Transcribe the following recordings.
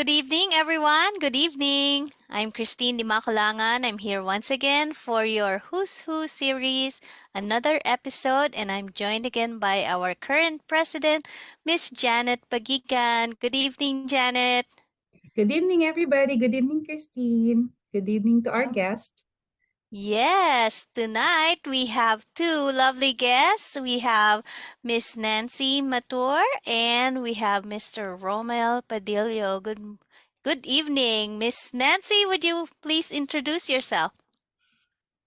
Good evening, everyone. Good evening. I'm Christine Dimakulangan. I'm here once again for your Who's Who series, another episode, and I'm joined again by our current president, Miss Janet Pagigan. Good evening, Janet. Good evening, everybody. Good evening, Christine. Good evening to our Oh. guest. Yes, tonight we have two lovely guests. We have Miss Nancy Mathur and we have Mr. Rommel Padillo. Good evening, Miss Nancy. Would you please introduce yourself?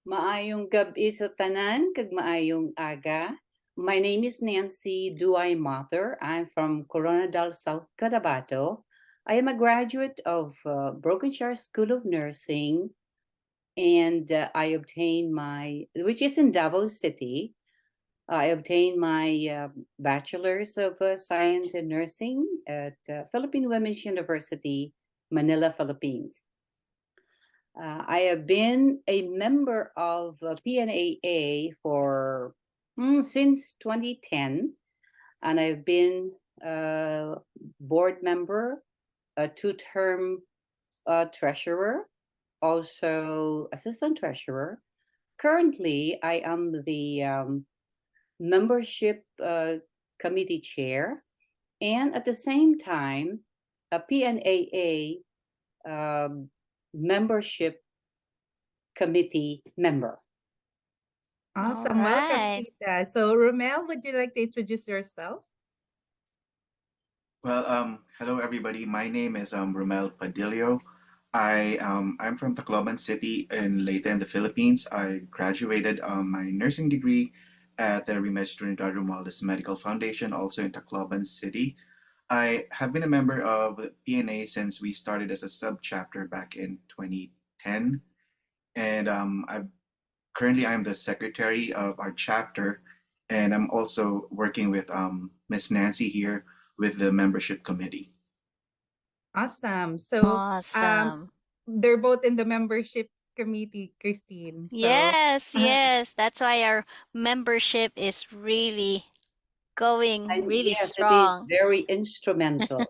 Maayong gabi sa tanan, kag maayong aga. My name is Nancy Mathur. I'm from Coronadal, South Cotabato. I am a graduate of Brokenshire School of Nursing, and I obtained which is in Davao City. I obtained my Bachelor's of Science in Nursing at Philippine Women's University, Manila, Philippines. I have been a member of PNA for since 2010, and I've been a board member, a two-term treasurer, also assistant treasurer. Currently, I am the membership committee chair, and at the same time, a PNAA membership committee member. Awesome. All Welcome, right. Tita. So, Romel, would you like to introduce yourself? Well, hello everybody. My name is Rommel Padillo. I'm from Tacloban City in Leyte in the Philippines. I graduated my nursing degree at the Remed Trinidad Romualdez Medical Foundation, also in Tacloban City. I have been a member of PNA since we started as a subchapter back in 2010, and I'm the secretary of our chapter, and I'm also working with Miss Nancy here with the membership committee. Awesome. So, Awesome. they're both in the membership committee, Christine. So, Yes, yes. That's why our membership is really going And really yes, it is strong. very instrumental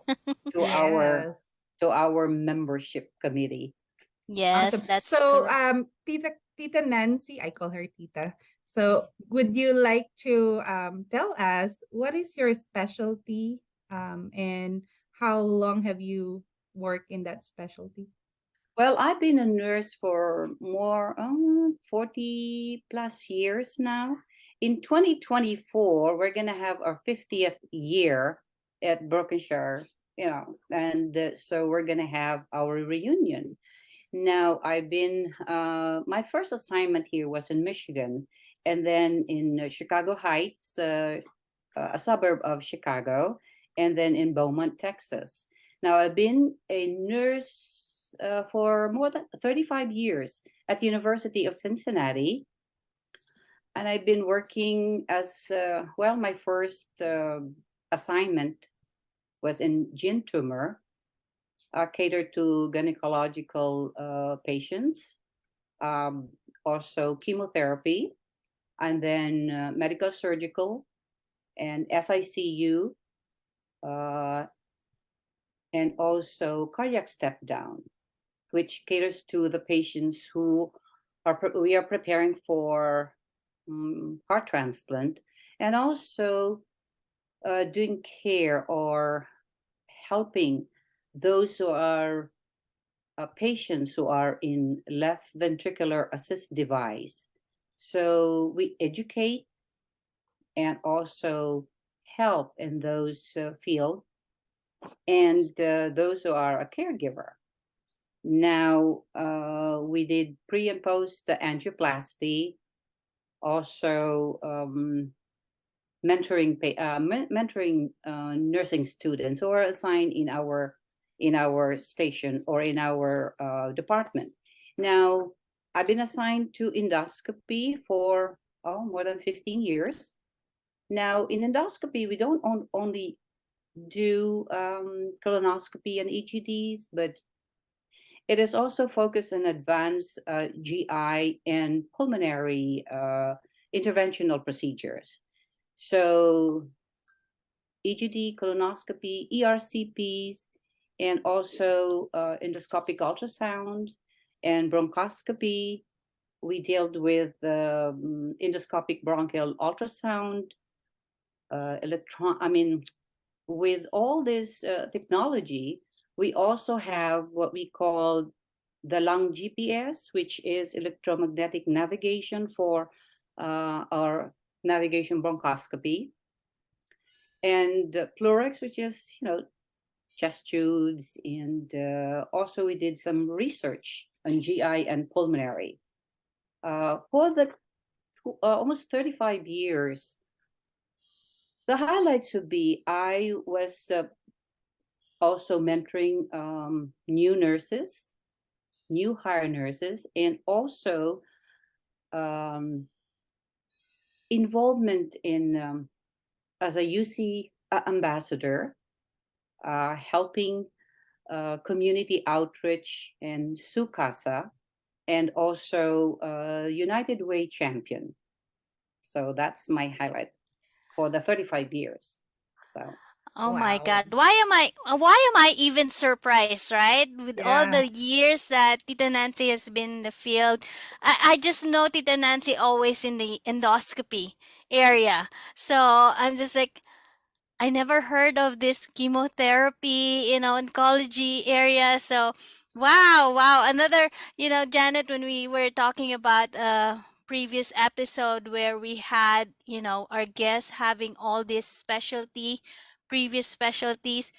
to our yes. to our membership committee. Yes, Awesome. that's So, correct. Tita Nancy, I call her Tita. So, would you like to tell us what is your specialty and how long have you worked in that specialty? Well, I've been a nurse for more 40 plus years now. In 2024, we're going to have our 50th year at Brokenshire, and so we're going to have our reunion. Now, my first assignment here was in Michigan, and then in Chicago Heights, a suburb of Chicago, and then in Beaumont, Texas. Now, I've been a nurse for more than 35 years at University of Cincinnati, and I've been working as my first assignment was in gene tumor, catered to gynecological patients, um, also chemotherapy, and then medical surgical and SICU, uh, and also cardiac step down, which caters to the patients who we are preparing for heart transplant, and also doing care or helping those who are patients who are in left ventricular assist device. So we educate and also help in those field, and those who are a caregiver. Now we did pre and post angioplasty, also mentoring nursing students who are assigned in our station or in our department. Now I've been assigned to endoscopy for more than 15 years. Now in endoscopy, we don't only do colonoscopy and EGDs, but it is also focused on advanced GI and pulmonary interventional procedures. So EGD, colonoscopy, ERCPs, and also endoscopic ultrasound and bronchoscopy. We dealt with endoscopic bronchial ultrasound, with all this technology, we also have what we call the lung GPS, which is electromagnetic navigation for our navigation bronchoscopy, and Plurex, which is chest tubes, and also we did some research on GI and pulmonary. For the almost 35 years, the highlights would be I was also mentoring new nurses, new hire nurses, and also involvement in as a UC ambassador, helping community outreach in Sukasa, and also United Way champion. So that's my highlight for the 35 years. So Oh my Wow. God. Why am I even surprised, right? With all Yeah. the years that Tita Nancy has been in the field. I just know Tita Nancy always in the endoscopy area. So I'm just like, I never heard of this chemotherapy, oncology area. So, wow, wow. Another, Janet, when we were talking about a previous episode where we had, our guests having all this previous specialties,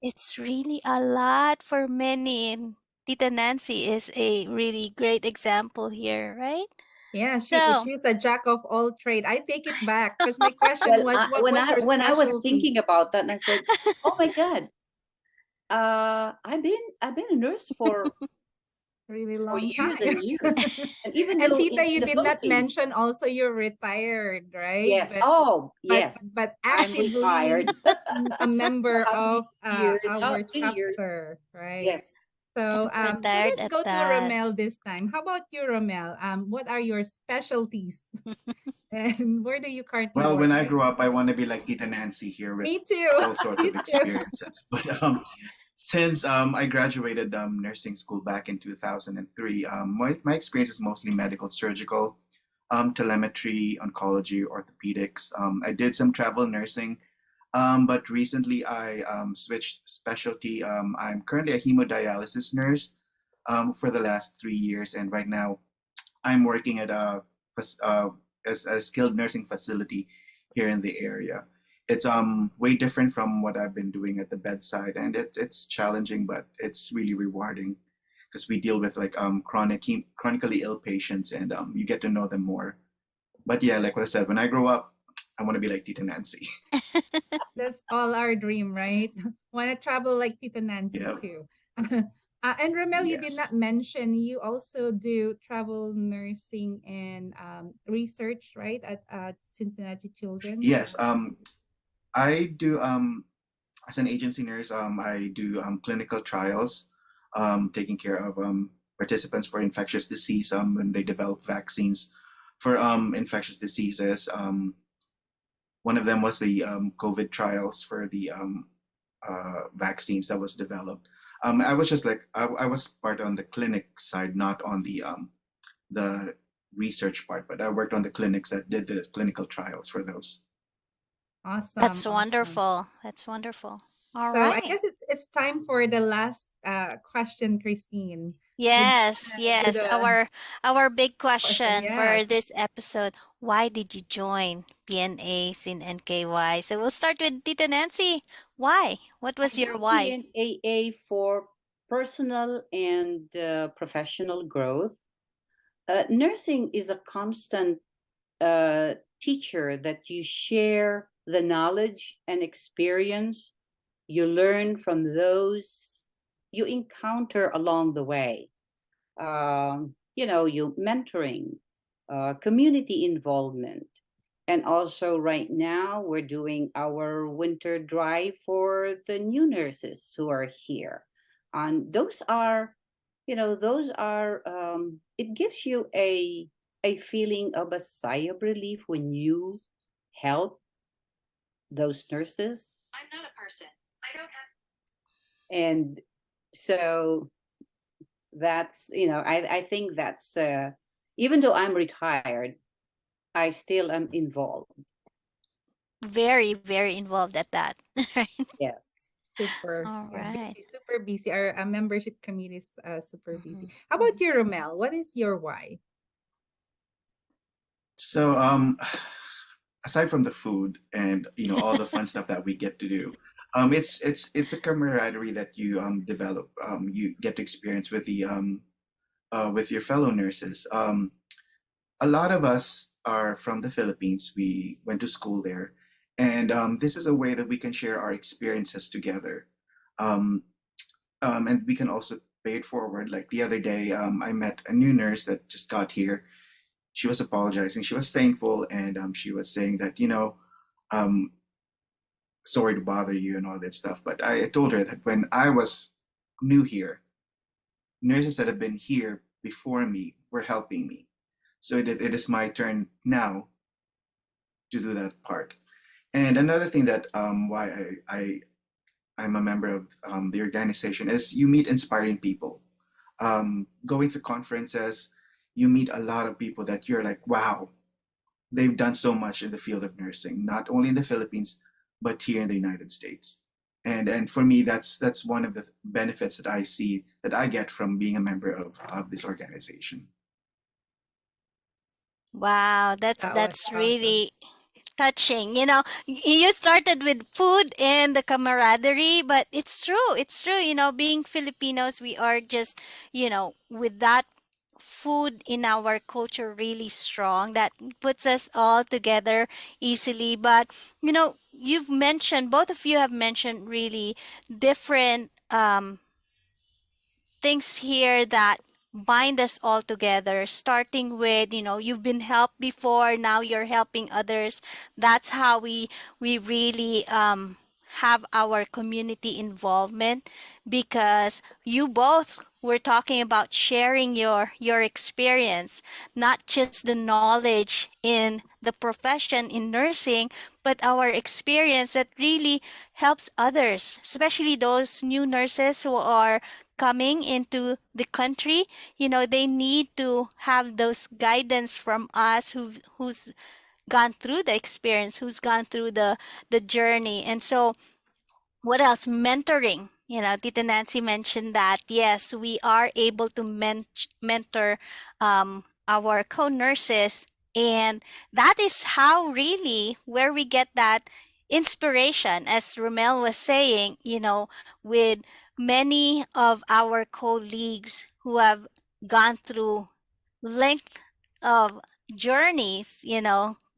it's really a lot for many. And Tita Nancy is a really great example here, right? Yeah, So, she's a jack of all trade. I take it back because my question well, was, what when was I your when I was specialty? thinking about that, and I said, "Oh my God, I've been a nurse for Really long years time. and years, and even And though Tita, in you the did not Philippines, mention also you're retired, right? yes, oh But yes, but I'm actively retired. a member How many of years? Oh, our 3 years. chapter, right? Yes. So and so retired let's at go to that. Romel this time. How about you, Romel? What are your specialties and where do you currently Well, work when I right grew now? up, I want to be like Tita Nancy here with Me too. all sorts Me of too. experiences. But since I graduated nursing school back in 2003, my experience is mostly medical, surgical, telemetry, oncology, orthopedics. I did some travel nursing, but recently I switched specialty. I'm currently a hemodialysis nurse for the last 3 years, and right now I'm working at fac- uh, as a skilled nursing facility here in the area. It's way different from what I've been doing at the bedside, and it's challenging, but it's really rewarding because we deal with like chronically ill patients, and you get to know them more. But yeah, like what I said, when I grow up, I want to be like Tita Nancy. That's all our dream, right? Want to travel like Tita Nancy Yeah. too. And Romel, you did Yes. not mention you also do travel nursing and research, right, at Cincinnati Children's. Yes. I do as an agency nurse, I do clinical trials, taking care of participants for infectious disease when they develop vaccines for infectious diseases. One of them was the COVID trials for the vaccines that was developed. I was just like I was part on the clinic side, not on the research part, but I worked on the clinics that did the clinical trials for those. Awesome, That's awesome. wonderful. That's wonderful. All So I right. guess it's time for the last question, Christine. Would you Yes, wanna do yes. the Our big question? question for Yes. this episode, why did you join PNA Cin-NKy? So we'll start with Tita Nancy. Why? What I was your joined why? PNAA for personal and professional growth. Nursing is a constant teacher that you share the knowledge and experience you learn from those you encounter along the way. You mentoring, community involvement. And also, right now, we're doing our winter drive for the new nurses who are here. And it gives you a feeling of a sigh of relief when you help those nurses. And so that's, I think that's, even though I'm retired, I still am involved. Very, very involved at that. Right? Yes. Super. All Yeah, right. busy, super busy. Our membership committee is super busy. Mhm. How about you, Romel? What is your why? So, aside from the food and all the fun stuff that we get to do, it's a camaraderie that you develop. You get to experience with your fellow nurses. A lot of us are from the Philippines. We went to school there, and this is a way that we can share our experiences together, um, and we can also pay it forward. Like the other day, I met a new nurse that just got here. She was apologizing. She was thankful, and she was saying that um, sorry to bother you and all that stuff. But I told her that when I was new here, nurses that have been here before me were helping me. So it is my turn now to do that part. And another thing that why I'm a member of the organization is you meet inspiring people. Going to conferences, you meet a lot of people that you're like, wow, they've done so much in the field of nursing, not only in the Philippines, but here in the United States. And for me, that's one of the benefits that I see that I get from being a member of this organization. Wow, That was that's awesome. really touching. You started with food and the camaraderie, but it's true. It's true. Being Filipinos, we are just, with that food in our culture really strong that puts us all together easily. But, both of you have mentioned really different things here that bind us all together, starting with, you've been helped before, now you're helping others. That's how we really have our community involvement, because you both were talking about sharing your experience, not just the knowledge in the profession in nursing, but our experience that really helps others, especially those new nurses who are coming into the country. They need to have those guidance from us who's gone through the experience, who's gone through the journey. And so, what else? Mentoring. Tita Nancy mentioned that, yes, we are able to mentor our co-nurses. And that is how really where we get that inspiration, as Romel was saying, with many of our colleagues who have gone through length of journeys,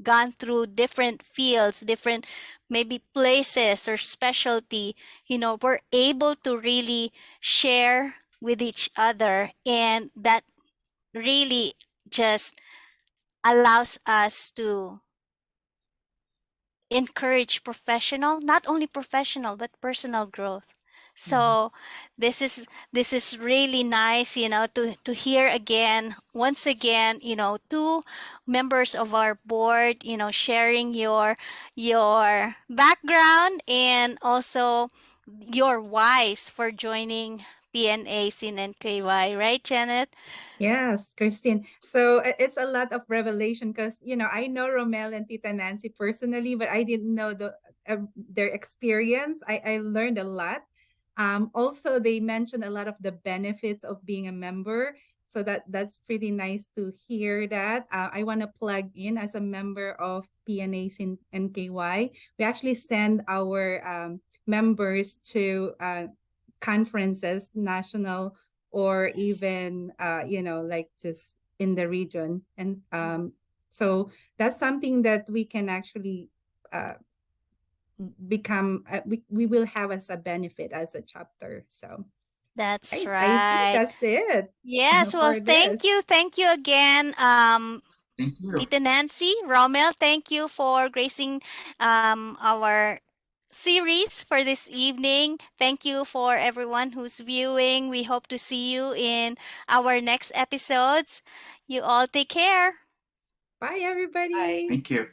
gone through different fields, different maybe places or specialty. We're able to really share with each other, and that really just allows us to encourage professional, not only professional but personal growth. Mhm. So this is really nice, to hear again, once again, two members of our board, sharing your background and also your whys for joining PNA Cin-NKy, right, Janet? Yes, Christine. So it's a lot of revelation because I know Romel and Tita Nancy personally, but I didn't know their experience. I learned a lot. Also, they mentioned a lot of the benefits of being a member. So that's pretty nice to hear that. I want to plug in as a member of PNA NKY. We actually send our members to conferences, national or Yes. even like just in the region. And so that's something that we can actually uh, become we will have as a benefit as a chapter. So That's right, I think right. that's it Yes, well, for thank this. you. Thank you again, Thank you. Tita Nancy, Rommel. Thank you for gracing our series for this evening. Thank you for everyone who's viewing. We hope to see you in our next episodes. You all take care. Bye Bye. everybody. Thank you.